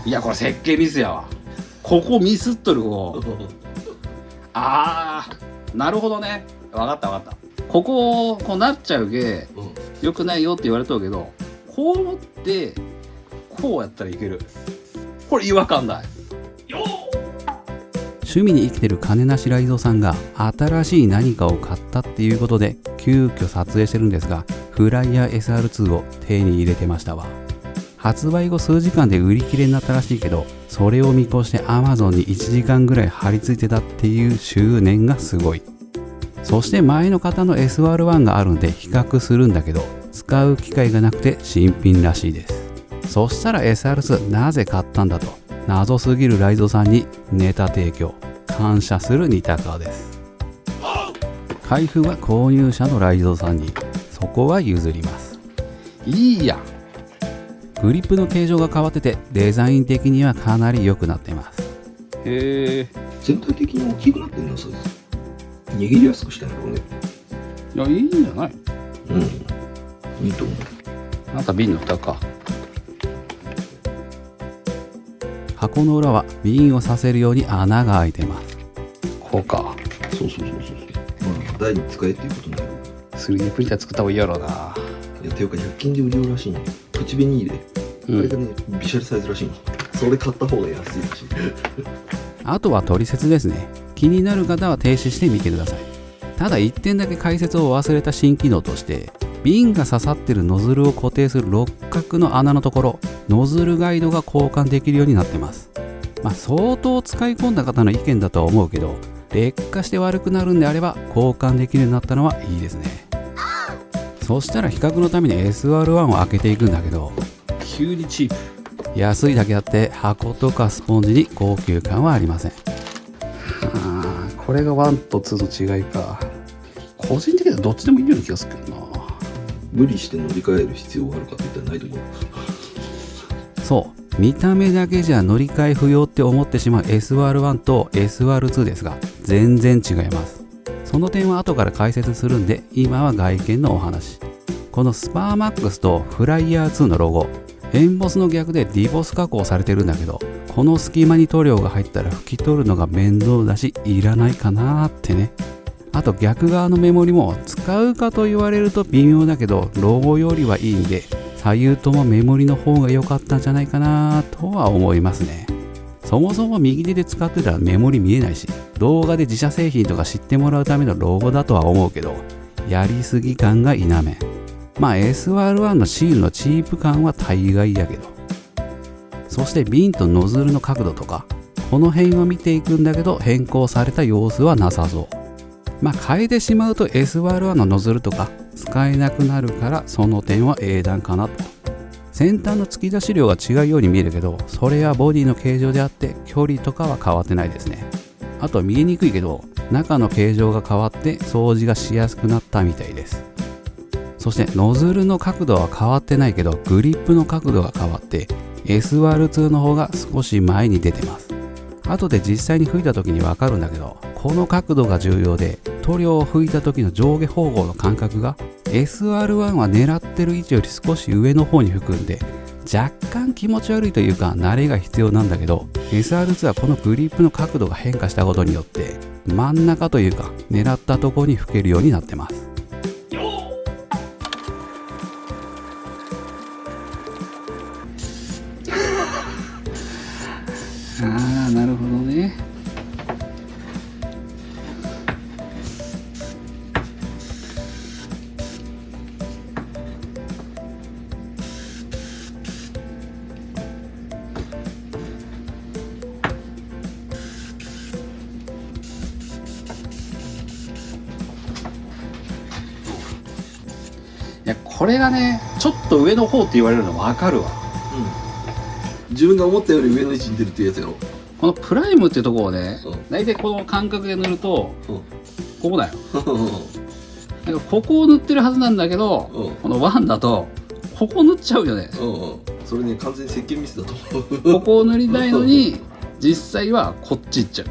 いやこれ設計ミスやわ。ここミスっとるここ。あーなるほどね。分かった分かった。こここうなっちゃうけよくないよって言われとるけど、こう持ってこうやったらいける。これ違和感ない。趣味に生きてる金梨雷蔵さんが新しい何かを買ったっていうことで急遽撮影してるんですが、フライヤー SR2 を手に入れてましたわ。発売後数時間で売り切れになったらしいけど、それを見越して Amazon に1時間ぐらい貼り付いてたっていう執念がすごい。そして前の方の SR1 があるんで比較するんだけど、使う機会がなくて新品らしいです。そしたら SR2 なぜ買ったんだと謎すぎる雷蔵さんにネタ提供感謝する似た顔です。開封は購入者の雷蔵さんに、そこは譲ります。いいやん。グリップの形状が変わっててデザイン的にはかなり良くなってます。へえ。全体的に大きくなってんな、そうです。握りやすくしたんやろうね。いやいいんじゃない。いいと思う。あんた瓶の蓋か。箱の裏は瓶をさせるように穴が開いてます。こうか。そう。まあ、台に使えっていうことなの。3D プリンター作った方がいいやろうな。いや、ていうか100均で売りようらしいんよ。口紅入れ。あれがね、ビシャルサイズらしいんよ。それ買った方が安いらしい。あとは取説ですね。気になる方は停止してみてください。ただ1点だけ解説を忘れた新機能として、瓶が刺さってるノズルを固定する六角の穴のところ、ノズルガイドが交換できるようになってます。相当使い込んだ方の意見だとは思うけど、劣化して悪くなるんであれば交換できるようになったのはいいですね。そしたら比較のために SR1 を開けていくんだけど、急にチープ。安いだけあって箱とかスポンジに高級感はありません。これが1と2の違いか。個人的にはどっちでもいいような気がするけどな。無理して乗り換える必要があるかって言ったらないと思う。そう見た目だけじゃ乗り換え不要って思ってしまう SR1 と SR2 ですが、全然違います。その点は後から解説するんで、今は外見のお話。このスパーマックスとフライヤー2のロゴ、エンボスの逆でディボス加工されてるんだけど、この隙間に塗料が入ったら拭き取るのが面倒だしいらないかなーってね。あと逆側のメモリも使うかと言われると微妙だけど、ロゴよりはいいんで左右ともメモリの方が良かったんじゃないかなとは思いますね。そもそも右手で使ってたらメモリ見えないし、動画で自社製品とか知ってもらうためのロゴだとは思うけど、やりすぎ感が否めん。SR1 のシールのチープ感は大概やけど。そして瓶とノズルの角度とか、この辺を見ていくんだけど変更された様子はなさそう。変えてしまうと SR1 のノズルとか使えなくなるから、その点は英断かなと。先端の突き出し量が違うように見えるけど、それはボディの形状であって距離とかは変わってないですね。あと見えにくいけど、中の形状が変わって掃除がしやすくなったみたいです。そしてノズルの角度は変わってないけど、グリップの角度が変わって SR2 の方が少し前に出てます。後で実際に吹いた時にわかるんだけど、この角度が重要で、塗料を吹いた時の上下方向の感覚が SR1 は狙ってる位置より少し上の方に吹くんで、若干気持ち悪いというか慣れが必要なんだけど、 SR2 はこのグリップの角度が変化したことによって真ん中というか狙ったところに吹けるようになってます。なるほどね。いやこれがね、ちょっと上の方って言われるの分かるわ。自分が思ったより上の位置に出るっていうやつやろ。このプライムっていうところをね、大体この感覚で塗ると、ここだよ。だからここを塗ってるはずなんだけど、このワンだとここ塗っちゃうよね。それね、完全に設計ミスだと思う。ここを塗りたいのに実際はこっち行っちゃう。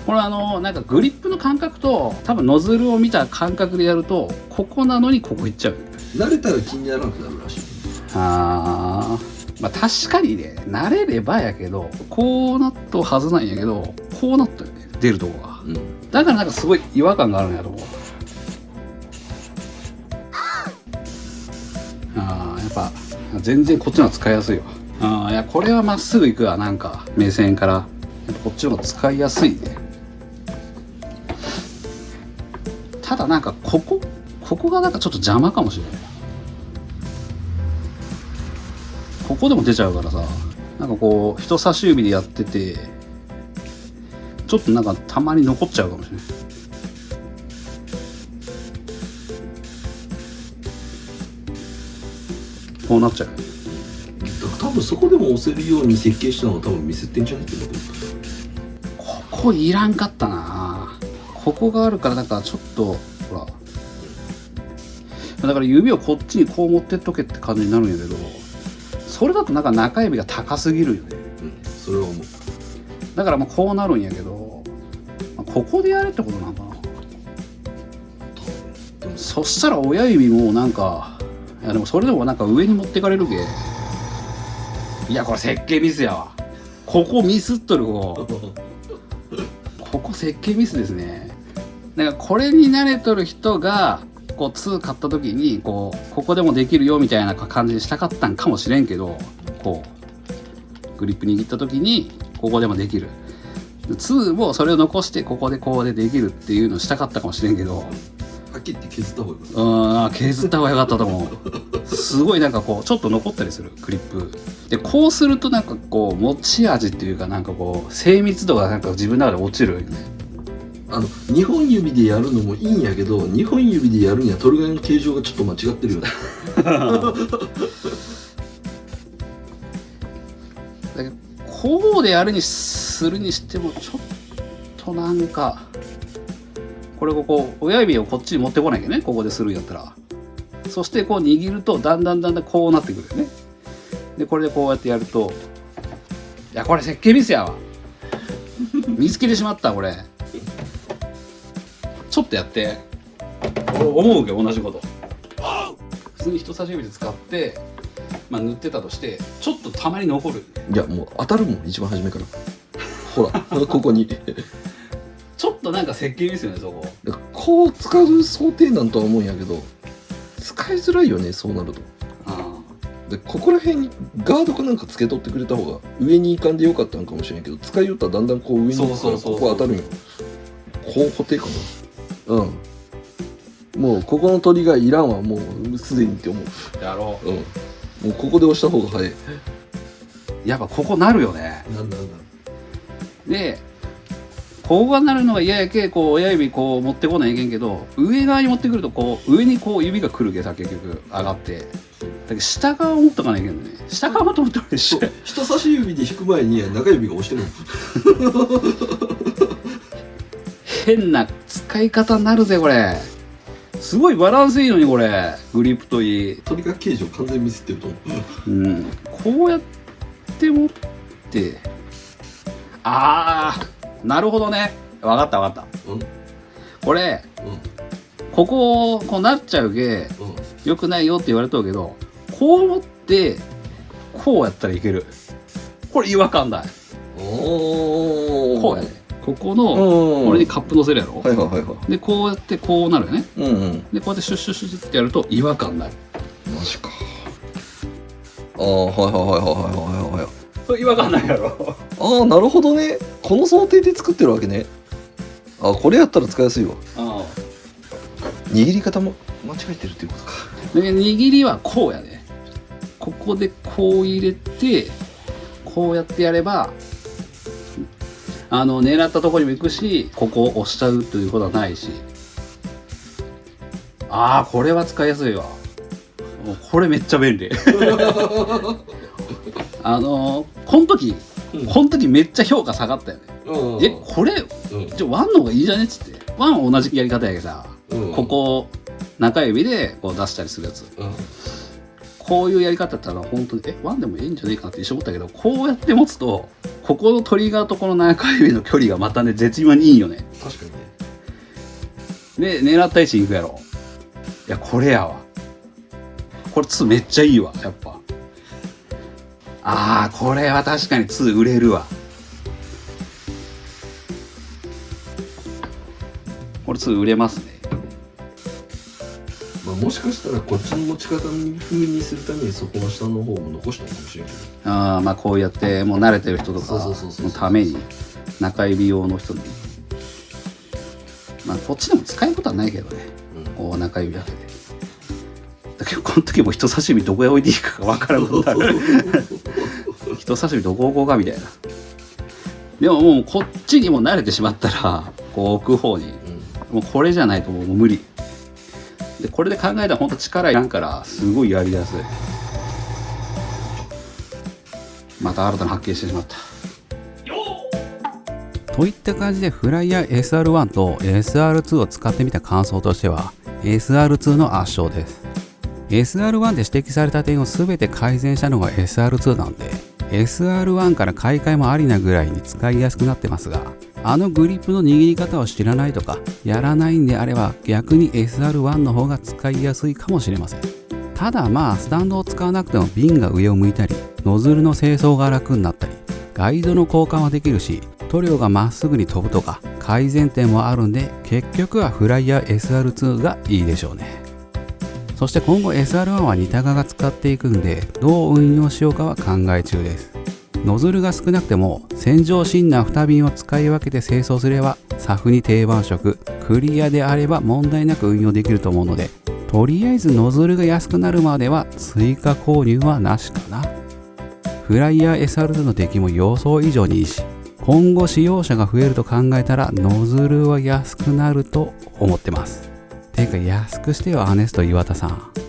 これなんかグリップの感覚と多分ノズルを見た感覚でやると、ここなのにここ行っちゃう。慣れたら気にならなくなるらしい。まあ確かにね、慣れればやけど、こうなっとうはずなんやけど、こうなったよね、出るとこが。だからなんかすごい違和感があるんやと思う。ああ、やっぱ全然こっちの方が使いやすいわ。ああ、いやこれはまっすぐ行くわ、なんか目線から。やっぱこっちの方が使いやすいね。ただなんかここがなんかちょっと邪魔かもしれない。ここでも出ちゃうからさ、なんかこう人差し指でやっててちょっとなんかたまに残っちゃうかもしれない。こうなっちゃう。多分そこでも押せるように設計したのは多分ミスってんじゃないけど、ここいらんかったな。ここがあるからなんかちょっとほら、だから指をこっちにこう持ってっとけって感じになるんやけど、それだとなんか中指が高すぎるよね。それは思う。だからまあこうなるんやけど、まあここでやれってことなのかな。でもそしたら親指もなんか、いやでもそれでもなんか上に持ってかれるけ。いやこれ設計ミスやわ。ここミスっとるここ設計ミスですね。だからこれに慣れとる人がこう2買った時にここでもできるよみたいな感じにしたかったんかもしれんけど、こうグリップ握った時にここでもできる。2もそれを残してここでこうできるっていうのをしたかったかもしれんけど、はっきり言って削った方がいい。削った方が良かったと思う。すごいなんかこうちょっと残ったりするグリップで、こうするとなんかこう持ち味っていうか、なんかこう精密度がなんか自分の中で落ちるよね。2本指でやるのもいいんやけど、2本指でやるにはトルガンの形状がちょっと間違ってるよね。だけどこうでやるにするにしてもちょっとなんかこれ親指をこっちに持ってこないけどね、ここでするんやったら。そしてこう握るとだんだんこうなってくるよね。でこれでこうやってやると、いやこれ設計ミスやわ。見つけてしまったこれ。ちょっとやって思うけど同じこと。普通に人差し指で使って、まあ、塗ってたとしてちょっとたまに残る。いやもう当たるもん、一番初めから。ほらここにちょっとなんか設計ミスよねそこ。こう使う想定なんとは思うんやけど、使いづらいよね、そうなると。でここら辺にガードかなんかつけとってくれた方が上に行かんでよかったのかもしれんけど、使いよったらだんだんこう上に行くからここ当たるんよ。こう固定かな。もうここのトリガーいらんわ、もうすでにって思う。やろう。もうここで押した方が早い。やっぱここなるよね。なんだでここがなるのが嫌やけ、こう親指こう持ってこないといけんけど、上側に持ってくるとこう上にこう指が来るけさ、結局上がって、だけど下側を持っとかないといけんのね。下側も持ってこないし、人差し指で引く前に中指が押してる変な使い方になるぜこれ。すごいバランスいいのにこれ、グリップといい。トリガー形状完全にミスってると思う。こうやって持って、なるほどね。分かったこれ、ここなっちゃうけよくないよって言われとるけど、こう持ってこうやったらいける。これ違和感ない。こうやね。ここのこれにカップ乗せるやろ。でこうやってこうなるよね。でこうやってシュッシュッシュッってやると違和感ない。マジか。それ違和感ないやろ。なるほどね。この想定で作ってるわけね。これやったら使いやすいわ。握り方も間違えてるっていうことか。で握りはこうやね。ここでこう入れてこうやってやれば狙ったところにも行くし、ここを押しちゃうということはないし。これは使いやすいわ。これめっちゃ便利。この時めっちゃ評価下がったよね。これワンの方がいいじゃねっつって。ワンは同じやり方やけどさ、ここ中指でこう出したりするやつ、こういうやり方だったら本当にワンでもいいんじゃねえかなって一瞬思ったけど、こうやって持つとここのトリガーとこの中指の距離がまたね絶妙にいいよね。確かにでね。狙った位置に行くやろ。いやこれやわ。これ2めっちゃいいわ。やっぱああ、これは確かに2売れるわ。これ2売れますね。まあ、もしかしたらこっちの持ち方風にするためにそこの下の方も残したのかもしれんけど。ああ、まあこうやってもう慣れてる人とかそうのために、中指用の人に。まあこっちでも使えることはないけどね。こう中指だけで。だけどこの時も人差し指どこへ置いていいかがわからんことある。人差し指どこ置こうかみたいな。でももうこっちにも慣れてしまったらこう置く方に、もうこれじゃないともう無理で、これで考えたらほんと力いらんからすごいやりやすい。また新たな発見してしまった。といった感じでフライヤー SR1 と SR2 を使ってみた感想としては SR2 の圧勝です。 SR1 で指摘された点を全て改善したのが SR2 なんで SR1 から買い替えもありなぐらいに使いやすくなってますが、あのグリップの握り方を知らないとかやらないんであれば逆に SR1 の方が使いやすいかもしれません。ただまあスタンドを使わなくても瓶が上を向いたりノズルの清掃が楽になったりガイドの交換はできるし塗料がまっすぐに飛ぶとか改善点もあるんで結局はフライヤー SR2 がいいでしょうね。そして今後 SR1 はニタガが使っていくんでどう運用しようかは考え中です。ノズルが少なくても洗浄シンナー2瓶を使い分けて清掃すればサフに定番色クリアであれば問題なく運用できると思うので、とりあえずノズルが安くなるまでは追加購入はなしかな。フライヤー SR2 の出来も予想以上にいいし、今後使用者が増えると考えたらノズルは安くなると思ってます。てか安くしてよアネスト岩田さん。